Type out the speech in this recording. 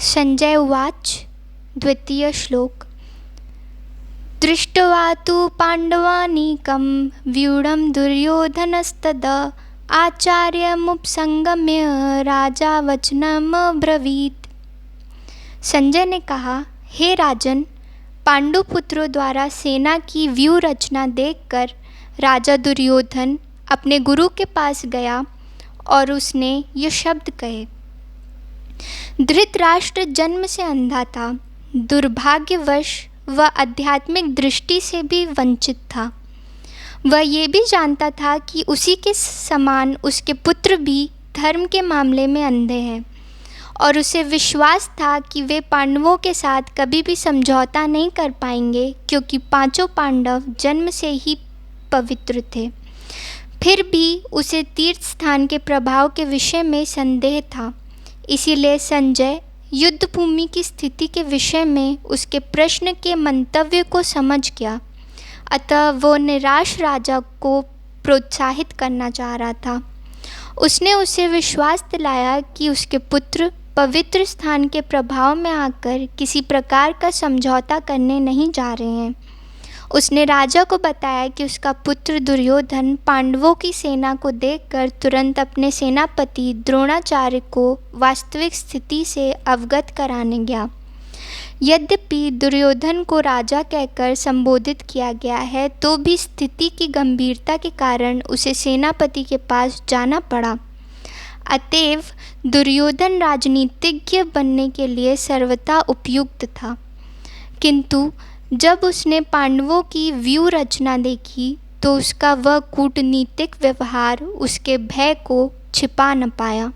संजय उवाच। द्वितीय श्लोक। दृष्ट्वा तु पाण्डवानीकं व्यूढं दुर्योधनस्तदा आचार्यमुपसंगम्य राजा वचनमब्रवीत्। संजय ने कहा, हे राजन, पांडुपुत्रों द्वारा सेना की व्यूह रचना देखकर राजा दुर्योधन अपने गुरु के पास गया और उसने ये शब्द कहे। धृतराष्ट्र जन्म से अंधा था, दुर्भाग्यवश वह आध्यात्मिक दृष्टि से भी वंचित था। वह ये भी जानता था कि उसी के समान उसके पुत्र भी धर्म के मामले में अंधे हैं और उसे विश्वास था कि वे पांडवों के साथ कभी भी समझौता नहीं कर पाएंगे, क्योंकि पांचों पांडव जन्म से ही पवित्र थे। फिर भी उसे तीर्थ स्थान के प्रभाव के विषय में संदेह था। इसीलिए संजय युद्ध भूमि की स्थिति के विषय में उसके प्रश्न के मंतव्य को समझ गया। अतः वो निराश राजा को प्रोत्साहित करना चाह रहा था। उसने उसे विश्वास दिलाया कि उसके पुत्र पवित्र स्थान के प्रभाव में आकर किसी प्रकार का समझौता करने नहीं जा रहे हैं। उसने राजा को बताया कि उसका पुत्र दुर्योधन पांडवों की सेना को देखकर तुरंत अपने सेनापति द्रोणाचार्य को वास्तविक स्थिति से अवगत कराने गया। यद्यपि दुर्योधन को राजा कहकर संबोधित किया गया है, तो भी स्थिति की गंभीरता के कारण उसे सेनापति के पास जाना पड़ा। अतएव दुर्योधन राजनीतिज्ञ बनने के लिए सर्वथा उपयुक्त था। किंतु जब उसने पांडवों की व्यूह रचना देखी तो उसका वह कूटनीतिक व्यवहार उसके भय को छिपा न पाया।